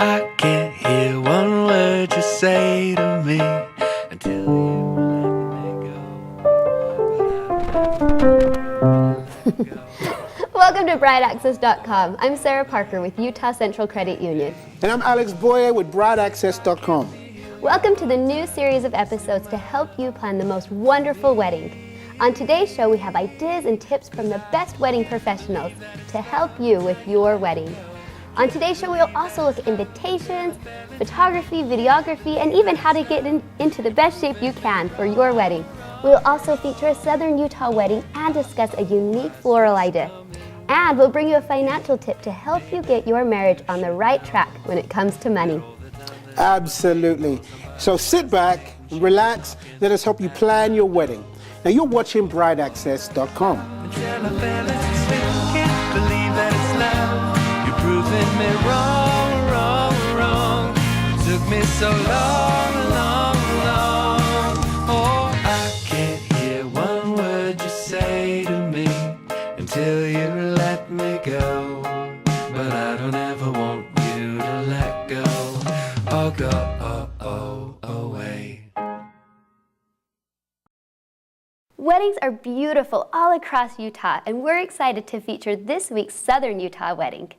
I can't hear one word you say to me until you let me go. Welcome to brideaccess.com. I'm Sarah Parker with Utah Central Credit Union. And I'm Alex Boyer with bridal.access.com. Welcome to the new series of episodes to help you plan the most wonderful wedding. On today's show, we have ideas and tips from the best wedding professionals to help you with your wedding. On today's show, we'll also look at invitations, photography, videography, and even how to get into the best shape you can for your wedding. We'll also feature a Southern Utah wedding and discuss a unique floral idea. And we'll bring you a financial tip to help you get your marriage on the right track when it comes to money. Absolutely. So sit back, relax, let us help you plan your wedding. Now you're watching bridal.access.com. Can't believe that it's love. You're proving me wrong, wrong, wrong. It took me so long, long, long. Oh, I can't hear one word you say to me until you let me go. But I don't ever want you to let go or go away. Weddings are beautiful all across Utah, and we're excited to feature this week's Southern Utah wedding.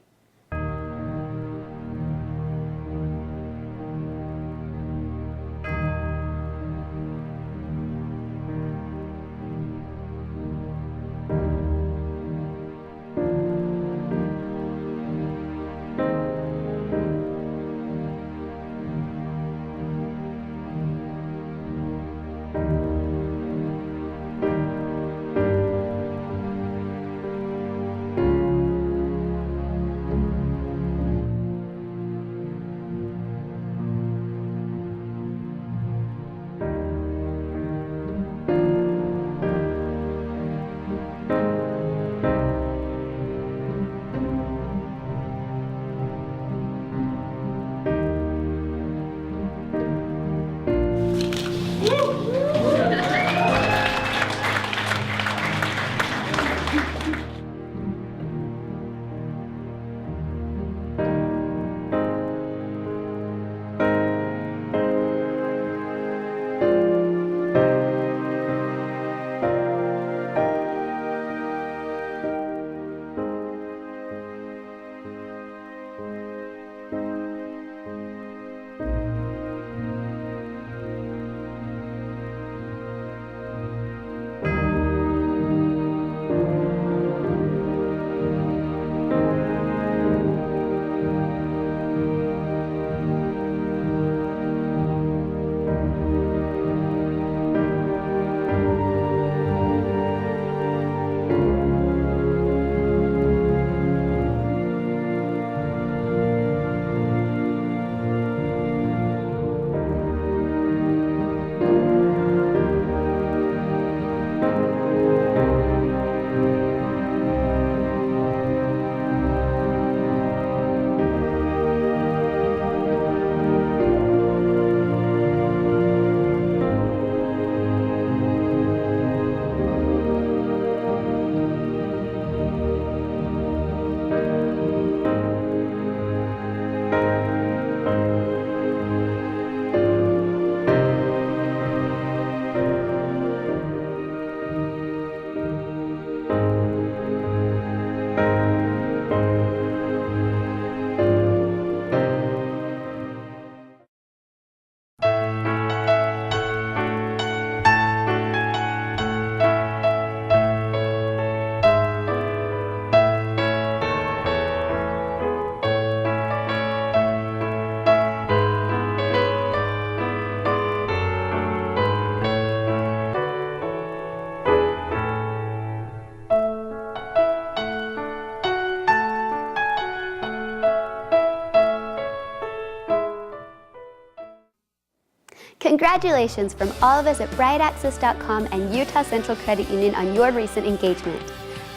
Congratulations from all of us at bridal.access.com and Utah Central Credit Union on your recent engagement.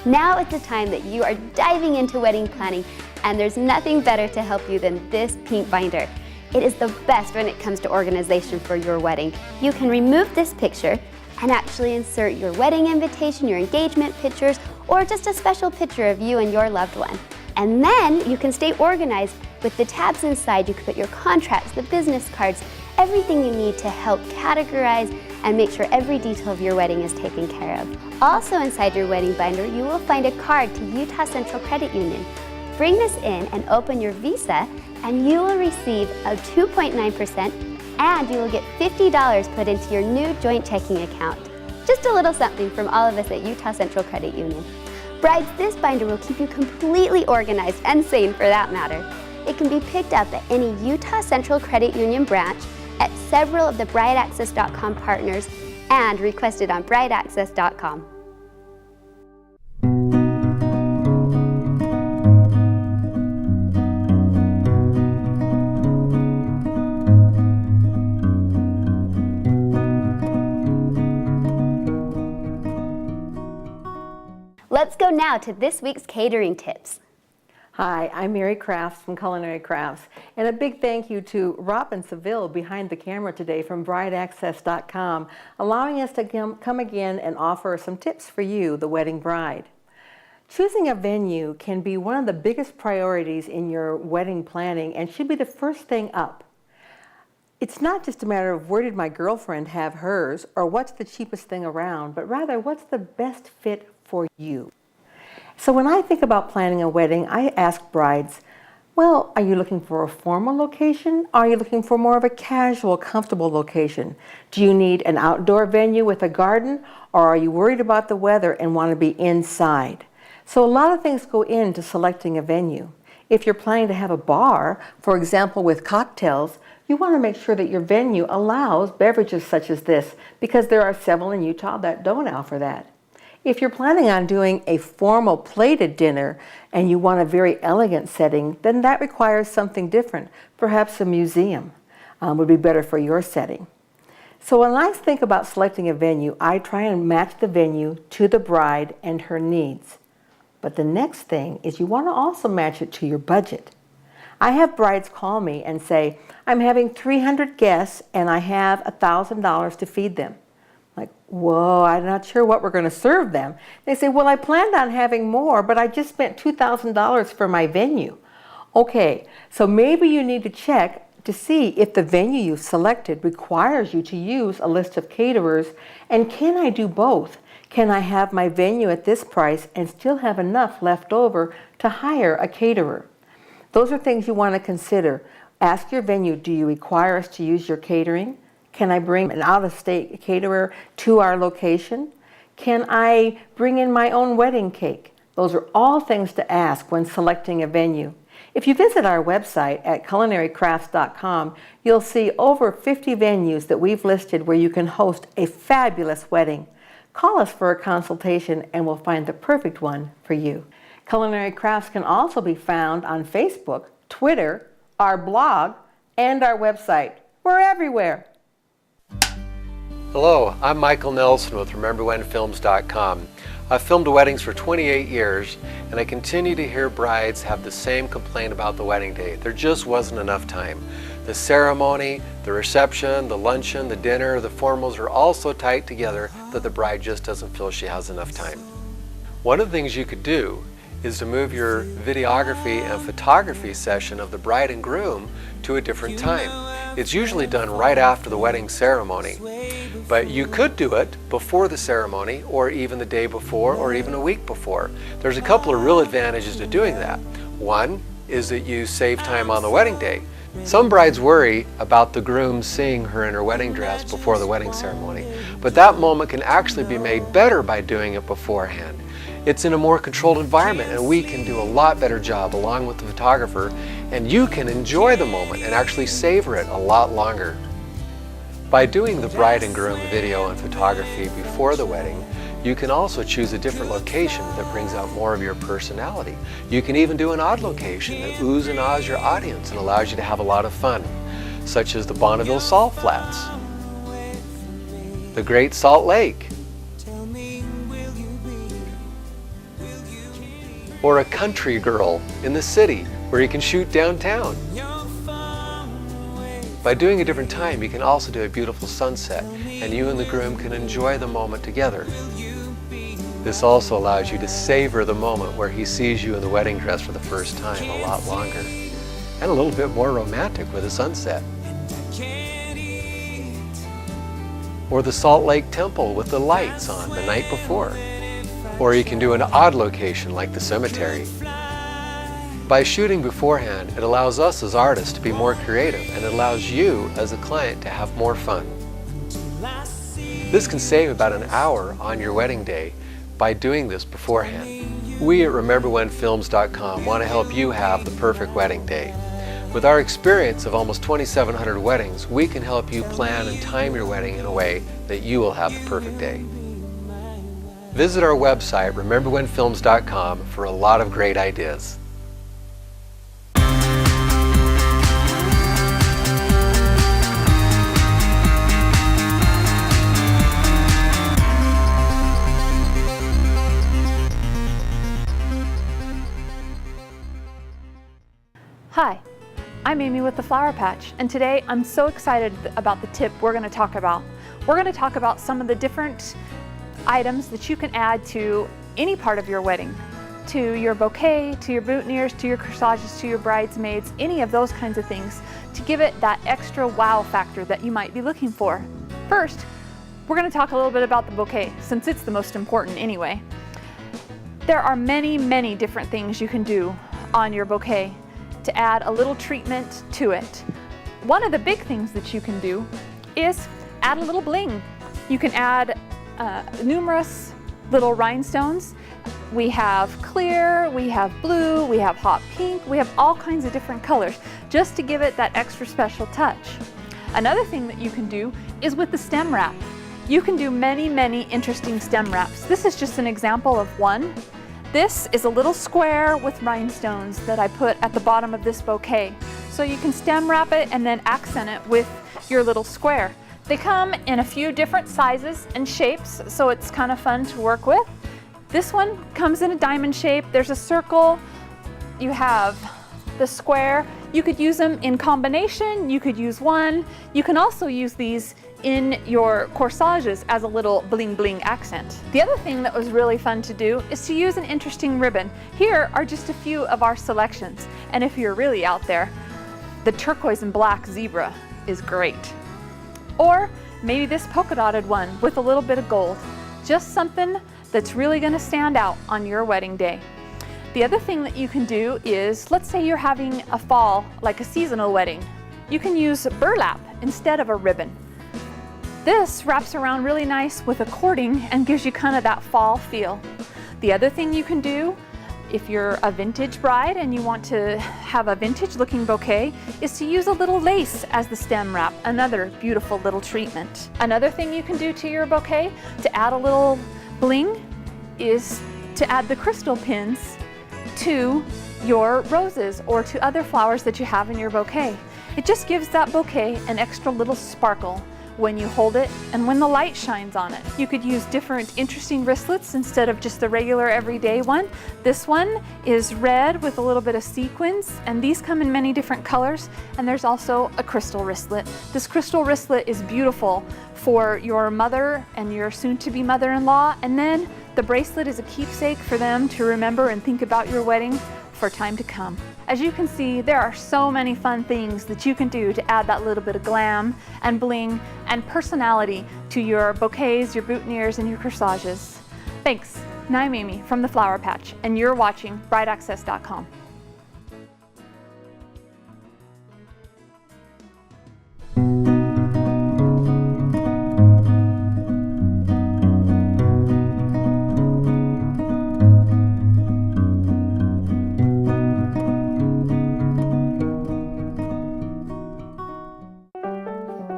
Now is the time that you are diving into wedding planning, and there's nothing better to help you than this pink binder. It is the best when it comes to organization for your wedding. You can remove this picture and actually insert your wedding invitation, your engagement pictures, or just a special picture of you and your loved one. And then you can stay organized With the tabs inside, you can put your contracts, the business cards, everything you need to help categorize and make sure every detail of your wedding is taken care of. Also inside your wedding binder, you will find a card to Utah Central Credit Union. Bring this in and open your Visa, and you will receive a 2.9% and you will get $50 put into your new joint checking account. Just a little something from all of us at Utah Central Credit Union. Brides, this binder will keep you completely organized and sane for that matter. It can be picked up at any Utah Central Credit Union branch, at several of the brideaccess.com partners, and requested on brideaccess.com. Let's go now to this week's catering tips. Hi, I'm Mary Crafts from Culinary Crafts, and a big thank you to Robin Seville behind the camera today from brideaccess.com, allowing us to come again and offer some tips for you, the wedding bride. Choosing a venue can be one of the biggest priorities in your wedding planning and should be the first thing up. It's not just a matter of where did my girlfriend have hers or what's the cheapest thing around, but rather what's the best fit for you. So when I think about planning a wedding, I ask brides, well, are you looking for a formal location? Are you looking for more of a casual, comfortable location? Do you need an outdoor venue with a garden, or are you worried about the weather and want to be inside? So a lot of things go into selecting a venue. If you're planning to have a bar, for example with cocktails, you want to make sure that your venue allows beverages such as this, because there are several in Utah that don't offer that. If you're planning on doing a formal plated dinner and you want a very elegant setting, then that requires something different. Perhaps a museum would be better for your setting. So when I think about selecting a venue, I try and match the venue to the bride and her needs. But the next thing is you want to also match it to your budget. I have brides call me and say, I'm having 300 guests and I have $1,000 to feed them. Like, whoa, I'm not sure what we're going to serve them. They say, well, I planned on having more, but I just spent $2,000 for my venue. Okay, so maybe you need to check to see if the venue you've selected requires you to use a list of caterers, and can I do both? Can I have my venue at this price and still have enough left over to hire a caterer? Those are things you want to consider. Ask your venue, do you require us to use your catering? Can I bring an out-of-state caterer to our location? Can I bring in my own wedding cake? Those are all things to ask when selecting a venue. If you visit our website at culinarycrafts.com, you'll see over 50 venues that we've listed where you can host a fabulous wedding. Call us for a consultation and we'll find the perfect one for you. Culinary Crafts can also be found on Facebook, Twitter, our blog, and our website. We're everywhere. Hello, I'm Michael Nelson with RememberWhenFilms.com. I've filmed weddings for 28 years, and I continue to hear brides have the same complaint about the wedding day. There just wasn't enough time. The ceremony, the reception, the luncheon, the dinner, the formals are all so tight together that the bride just doesn't feel she has enough time. One of the things you could do is to move your videography and photography session of the bride and groom to a different time. It's usually done right after the wedding ceremony, but you could do it before the ceremony or even the day before or even a week before. There's a couple of real advantages to doing that. One is that you save time on the wedding day. Some brides worry about the groom seeing her in her wedding dress before the wedding ceremony, but that moment can actually be made better by doing it beforehand. It's in a more controlled environment, and we can do a lot better job along with the photographer, and you can enjoy the moment and actually savor it a lot longer. By doing the bride and groom video and photography before the wedding, you can also choose a different location that brings out more of your personality. You can even do an odd location that oohs and ahs your audience and allows you to have a lot of fun, such as the Bonneville Salt Flats, the Great Salt Lake, or a country girl in the city where you can shoot downtown. By doing a different time, you can also do a beautiful sunset, and you and the groom can enjoy the moment together. This also allows you to savor the moment where he sees you in the wedding dress for the first time a lot longer. and a little bit more romantic with a sunset. Or the Salt Lake Temple with the lights on the night before. Or you can do an odd location like the cemetery. By shooting beforehand, it allows us as artists to be more creative, and it allows you as a client to have more fun. This can save about an hour on your wedding day by doing this beforehand. We at RememberWhenFilms.com want to help you have the perfect wedding day. With our experience of almost 2,700 weddings, we can help you plan and time your wedding in a way that you will have the perfect day. Visit our website, RememberWhenFilms.com, for a lot of great ideas. Hi, I'm Amy with the Flower Patch, and today I'm so excited about the tip we're going to talk about. We're going to talk about some of the different items that you can add to any part of your wedding, to your bouquet, to your boutonnieres, to your corsages, to your bridesmaids, any of those kinds of things, to give it that extra wow factor that you might be looking for. First, we're going to talk a little bit about the bouquet, since it's the most important anyway. There are many, many different things you can do on your bouquet to add a little treatment to it. One of the big things that you can do is add a little bling. You can add numerous little rhinestones. We have clear, we have blue, we have hot pink, we have all kinds of different colors just to give it that extra special touch. Another thing that you can do is with the stem wrap. You can do many, many interesting stem wraps. This is just an example of one. This is a little square with rhinestones that I put at the bottom of this bouquet. So you can stem wrap it and then accent it with your little square. They come in a few different sizes and shapes, so it's kind of fun to work with. This one comes in a diamond shape. There's a circle. You have the square. You could use them in combination. You could use one. You can also use these in your corsages as a little bling bling accent. The other thing that was really fun to do is to use an interesting ribbon. Here are just a few of our selections, and if you're really out there, the turquoise and black zebra is great. Or maybe this polka dotted one with a little bit of gold. Just something that's really going to stand out on your wedding day. The other thing that you can do is, let's say you're having a fall, like a seasonal wedding. You can use burlap instead of a ribbon. This wraps around really nice with a cording and gives you kind of that fall feel. The other thing you can do, if you're a vintage bride and you want to have a vintage looking bouquet, is to use a little lace as the stem wrap, another beautiful little treatment. Another thing you can do to your bouquet to add a little bling is to add the crystal pins to your roses or to other flowers that you have in your bouquet. It just gives that bouquet an extra little sparkle when you hold it and when the light shines on it. You could use different interesting wristlets instead of just the regular everyday one. This one is red with a little bit of sequins, and these come in many different colors, and there's also a crystal wristlet. This crystal wristlet is beautiful for your mother and your soon-to-be mother-in-law, and then the bracelet is a keepsake for them to remember and think about your wedding for time to come. As you can see, there are so many fun things that you can do to add that little bit of glam and bling and personality to your bouquets, your boutonnieres, and your corsages. Thanks. Now I'm Amy from the Flower Patch, and you're watching brideaccess.com.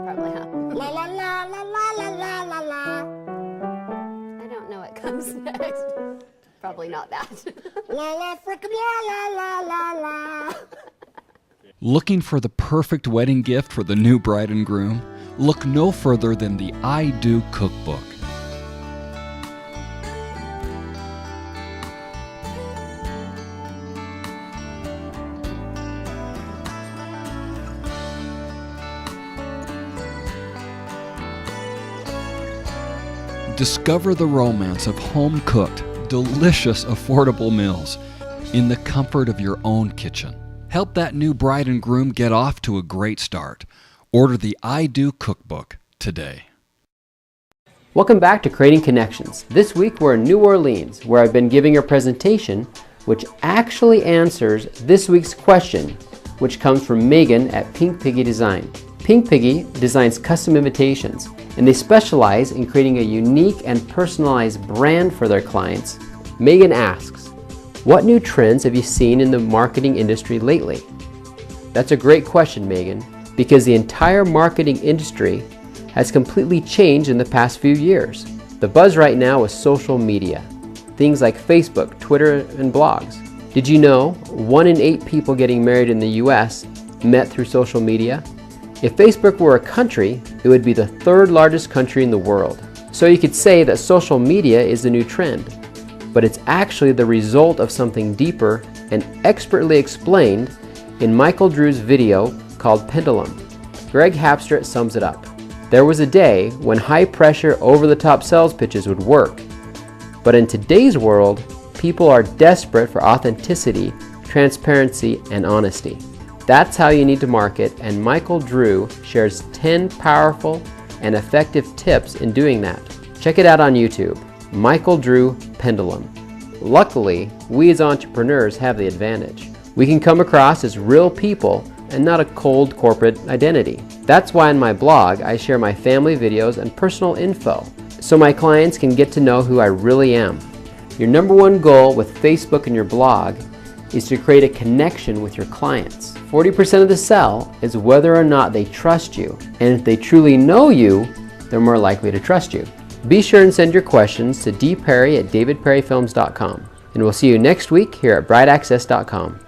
Probably, huh? La la la la la la la la la. I don't know what comes next. Probably not that. La la frickin' la la la la la. Looking for the perfect wedding gift for the new bride and groom? Look no further than the I Do Cookbook. Discover the romance of home-cooked, delicious, affordable meals in the comfort of your own kitchen. Help that new bride and groom get off to a great start. Order the I Do Cookbook today. Welcome back to Creating Connections. This week we're in New Orleans, where I've been giving a presentation which actually answers this week's question, which comes from Megan at Pink Piggy Design. Pink Piggy designs custom invitations, and they specialize in creating a unique and personalized brand for their clients. Megan asks, what new trends have you seen in the marketing industry lately? That's a great question, Megan, because the entire marketing industry has completely changed in the past few years. The buzz right now is social media, things like Facebook, Twitter, and blogs. Did you know 1 in 8 people getting married in the US met through social media? If Facebook were a country, it would be the 3rd largest country in the world. So you could say that social media is the new trend, but it's actually the result of something deeper and expertly explained in Michael Drew's video called Pendulum. Greg Hapstert sums it up. There was a day when high-pressure, over-the-top sales pitches would work. But in today's world, people are desperate for authenticity, transparency, and honesty. That's how you need to market, and Michael Drew shares 10 powerful and effective tips in doing that. Check it out on YouTube, Michael Drew Pendulum. Luckily, we as entrepreneurs have the advantage. We can come across as real people and not a cold corporate identity. That's why in my blog, I share my family videos and personal info, so my clients can get to know who I really am. Your number one goal with Facebook and your blog is to create a connection with your clients. 40% of the sell is whether or not they trust you, and if they truly know you, they're more likely to trust you. Be sure and send your questions to dperry@davidperryfilms.com, and we'll see you next week here at brideaccess.com.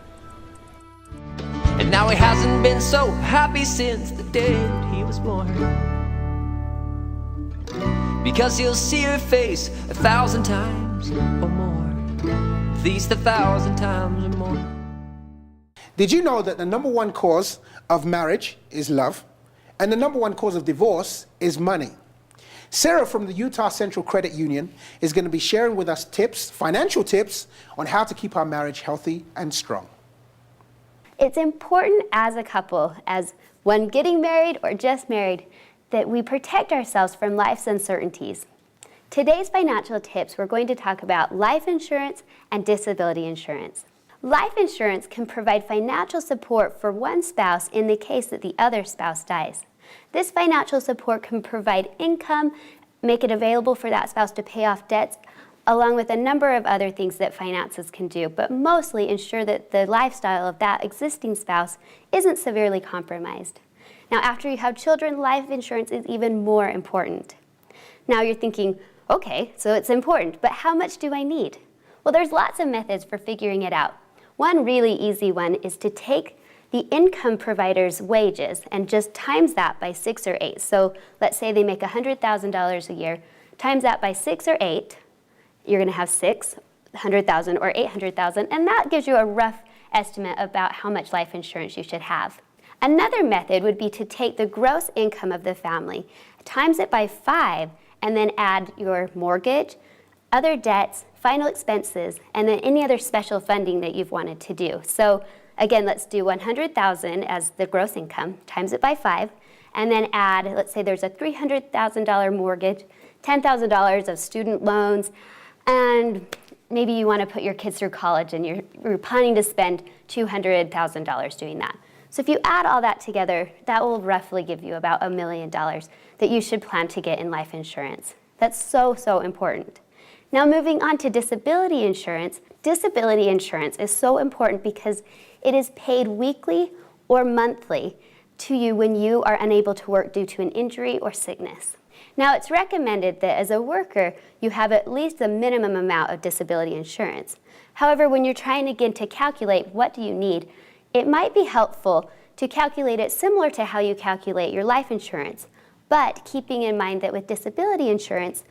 And now he hasn't been so happy since the day that he was born, because he'll see her face 1,000 times or more, at least 1,000 times or more. Did you know that the number one cause of marriage is love, and the number one cause of divorce is money? Sarah from the Utah Central Credit Union is going to be sharing with us tips, financial tips, on how to keep our marriage healthy and strong. It's important as a couple, as one getting married or just married, that we protect ourselves from life's uncertainties. Today's financial tips, we're going to talk about life insurance and disability insurance. Life insurance can provide financial support for one spouse in the case that the other spouse dies. This financial support can provide income, make it available for that spouse to pay off debts, along with a number of other things that finances can do, but mostly ensure that the lifestyle of that existing spouse isn't severely compromised. Now, after you have children, life insurance is even more important. Now you're thinking, okay, so it's important, but how much do I need? Well, there's lots of methods for figuring it out. One really easy one is to take the income provider's wages and just times that by 6 or 8. So let's say they make $100,000 a year, times that by 6 or 8, you're going to have $600,000 or $800,000, and that gives you a rough estimate about how much life insurance you should have. Another method would be to take the gross income of the family, times it by 5, and then add your mortgage, other debts, final expenses, and then any other special funding that you've wanted to do. So again, let's do $100,000 as the gross income, times it by 5, and then add, let's say there's a $300,000 mortgage, $10,000 of student loans, and maybe you want to put your kids through college and you're planning to spend $200,000 doing that. So if you add all that together, that will roughly give you about $1 million that you should plan to get in life insurance. That's so, so important. Now moving on to disability insurance. Disability insurance is so important because it is paid weekly or monthly to you when you are unable to work due to an injury or sickness. Now, it's recommended that as a worker, you have at least a minimum amount of disability insurance. However, when you're trying again to calculate what do you need, it might be helpful to calculate it similar to how you calculate your life insurance, but keeping in mind that with disability insurance,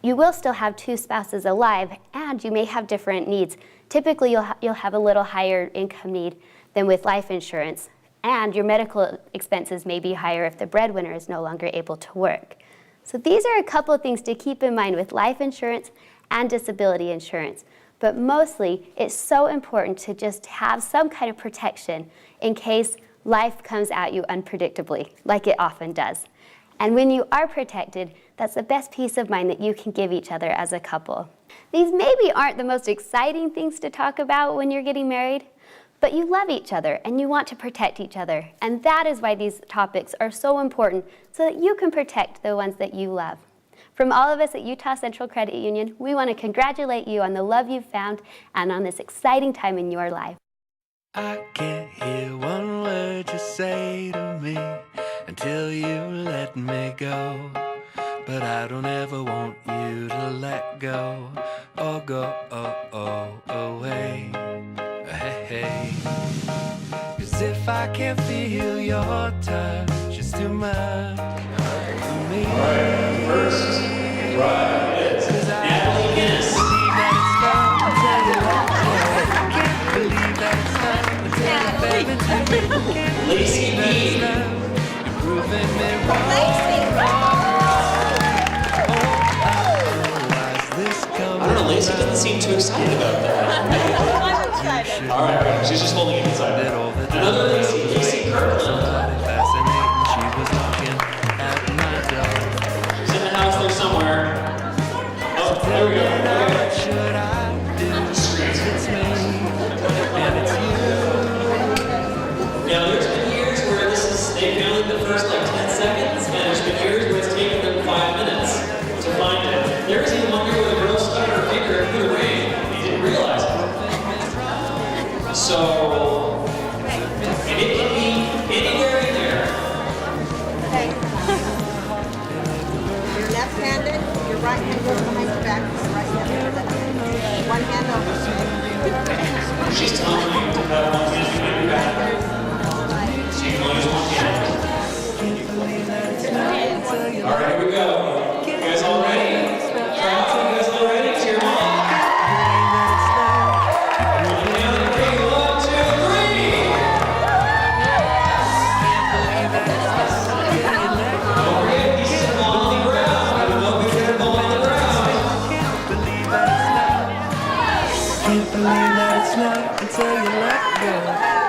you will still have 2 spouses alive, and you may have different needs. Typically, you'll have a little higher income need than with life insurance, and your medical expenses may be higher if the breadwinner is no longer able to work. So these are a couple of things to keep in mind with life insurance and disability insurance. But mostly, it's so important to just have some kind of protection in case life comes at you unpredictably, like it often does. And when you are protected, that's the best peace of mind that you can give each other as a couple. These maybe aren't the most exciting things to talk about when you're getting married, but you love each other and you want to protect each other. And that is why these topics are so important, so that you can protect the ones that you love. From all of us at Utah Central Credit Union, we want to congratulate you on the love you've found and on this exciting time in your life. I can't hear one word you say to me until you let me go. But I don't ever want you to let go or go away. Hey, hey. 'Cause if I can't feel your touch, it's too much for me. First, right. 'Cause I can't believe that it's love until you let go. I can't believe that it's love until you fell into me. Can't believe that it's love. You're proving me wrong. I don't know, Lacey doesn't seem too excited about that. I'm excited. All right, she's just holding it inside. Another Lacey, Lacey Kirkland. She was knocking at my door. She's in the house there somewhere. Oh, there we go. Okay. What should I do? It's me, and it's you. Now, there's been years where they found it the first like 10 seconds, and there's been years where it's taken them 5 minutes to find it. There was even one year where the girl stuck her finger through the ring and he didn't realize it. So, and it can be anywhere in there. Okay. You're left-handed, your right hand goes behind your back, your right hand over the one hand over. She's telling you to have one hand behind your back. So you can only use one hand. All right, here we go. You guys all ready? You guys all ready? Cheer them on. And 1, 2, 3. Don't forget, pieces of ball on the ground. I would love if you had ball on the ground. Can't believe that it's love until you let go.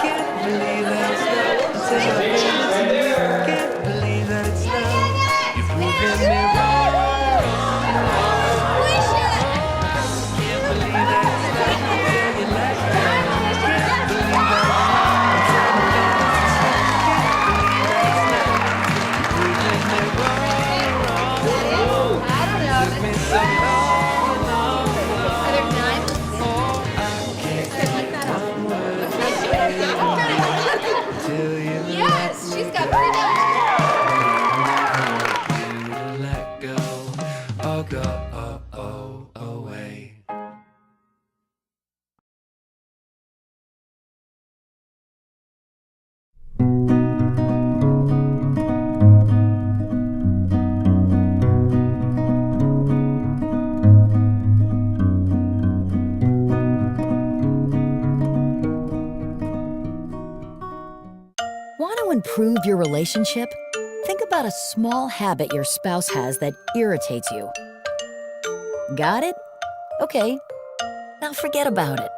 Can't believe that it's love until you let go. Right there. Can't believe that it's love. You're proving me wrong. Can't believe that it's love until you let go. Can't believe that it's love until you let go. Can't believe that it's love. You're proving me wrong. Took me so long. Yes, she's got pretty nice. Let go, oh go, away. Want to improve your relationship? Think about a small habit your spouse has that irritates you. Got it? Okay. Now forget about it.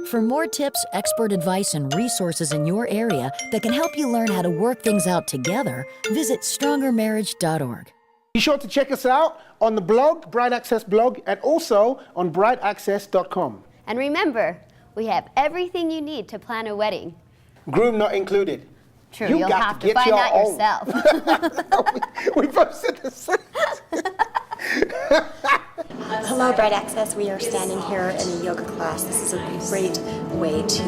For more tips, expert advice, and resources in your area that can help you learn how to work things out together, visit strongermarriage.org. Be sure to check us out on the blog, Bride Access blog, and also on brideaccess.com. And remember, we have everything you need to plan a wedding. Groom not included. True, You you'll got have to to get find your that own. yourself. We both said the same. Hello, Bride Access. We are standing here in a yoga class. This is a great way to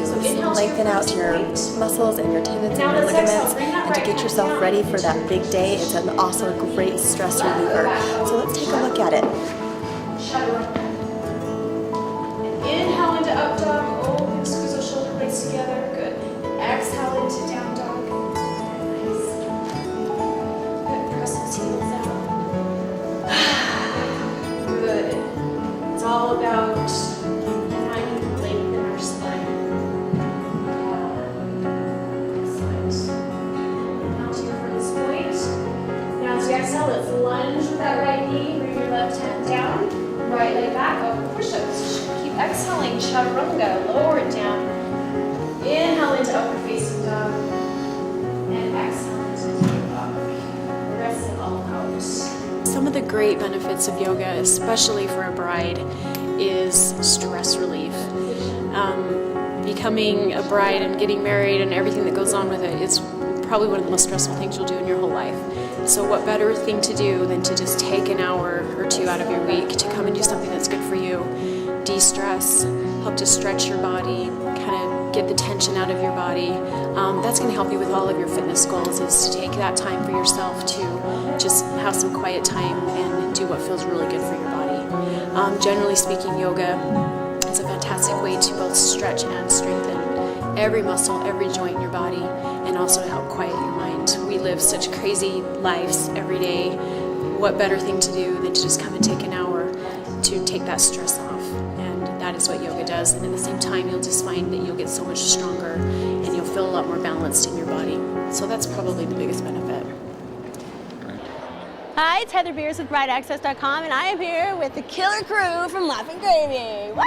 lengthen out your muscles and your tendons and your ligaments and to get yourself ready for that big day. It's an also great stress reliever. So let's take a look at it. Inhale into up dog. Oh, squeeze those shoulder blades together. Good. Exhale into down dog. Nice. Good. Press those heels out. Good. It's all about finding length in our spine. left hand down, right leg back, over push-ups. Keep exhaling, chaturanga, lower it down. Inhale into upward facing dog, and exhale into down dog. Rest it all out. Some of the great benefits of yoga, especially for a bride, is stress relief. Becoming a bride and getting married and everything that goes on with it is probably one of the most stressful things you'll do in your whole life. So what better thing to do than to just take an hour or two out of your week to come and do something that's good for you, de-stress, help to stretch your body, kind of get the tension out of your body. That's going to help you with all of your fitness goals, is to take that time for yourself to just have some quiet time and do what feels really good for your body. Generally speaking, yoga is a fantastic way to both stretch and strengthen every muscle, every joint in your body, and also to help quiet your mind. We live such crazy lives every day. What better thing to do than to just come and take an hour to take that stress off? And that is what yoga does. And at the same time, you'll just find that you'll get so much stronger and you'll feel a lot more balanced in your body. So that's probably the biggest benefit. Hi, it's Heather Beers with BrideAccess.com, and I am here with the killer crew from Laughing Gravy. Woo!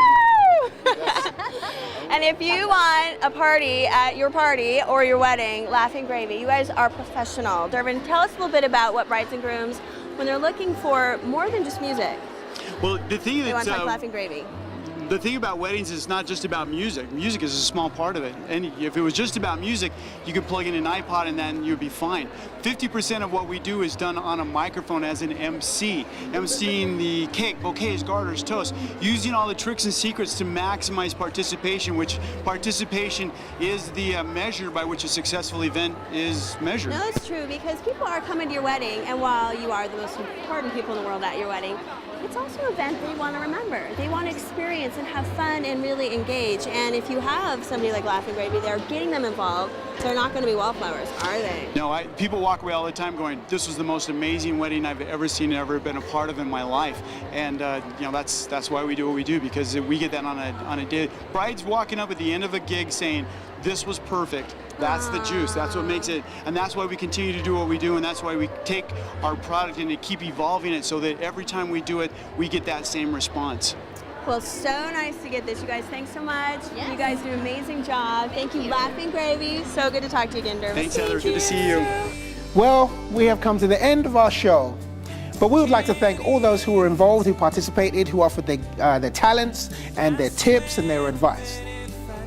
And if you want a party at your party or your wedding, Laughing Gravy, you guys are professional. Dervin, tell us a little bit about what brides and grooms, when they're looking for more than just music, well, the thing they want that's to talk Laughing Gravy. the thing about weddings is not just about music. Music is a small part of it. And if it was just about music, you could plug in an iPod and then you'd be fine. 50% of what we do is done on a microphone as an MC. MCing the cake, bouquets, garters, toasts, using all the tricks and secrets to maximize participation, which participation is the measure by which a successful event is measured. No, it's true, because people are coming to your wedding, and while you are the most important people in the world at your wedding, it's also an event they want to remember. They want to experience and have fun and really engage. And if you have somebody like Laughing Gravy, they're getting them involved. They're not going to be wallflowers, are they? No, people walk away all the time going, this was the most amazing wedding I've ever seen and ever been a part of in my life. And that's why we do what we do, because we get that on a day. Brides walking up at the end of a gig saying, this was perfect. That's the juice. That's what makes it. And that's why we continue to do what we do. And that's why we take our product and keep evolving it so that every time we do it, we get that same response. Well, so nice to get this. You guys, thanks so much. Yes. You guys do an amazing job. Thank you, Laughing Gravy. So good to talk to you again, Dervin. Thanks, Heather. Good to see you. Well, we have come to the end of our show. But we would like to thank all those who were involved, who participated, who offered their talents and their tips and their advice.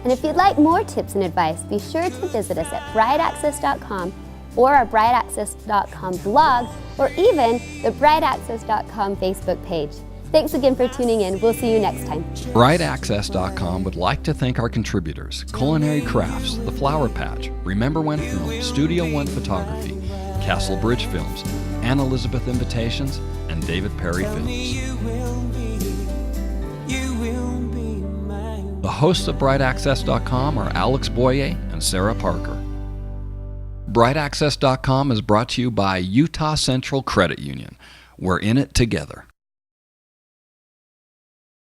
And if you'd like more tips and advice, be sure to visit us at brideaccess.com or our brideaccess.com blog, or even the brideaccess.com Facebook page. Thanks again for tuning in. We'll see you next time. BrideAccess.com would like to thank our contributors, Culinary Crafts, The Flower Patch, Remember When Film, Studio One Photography, Castle Bridge Films, Anne Elizabeth Invitations, and David Perry Films. The hosts of BrideAccess.com are Alex Boyer and Sarah Parker. BrideAccess.com is brought to you by Utah Central Credit Union. We're in it together.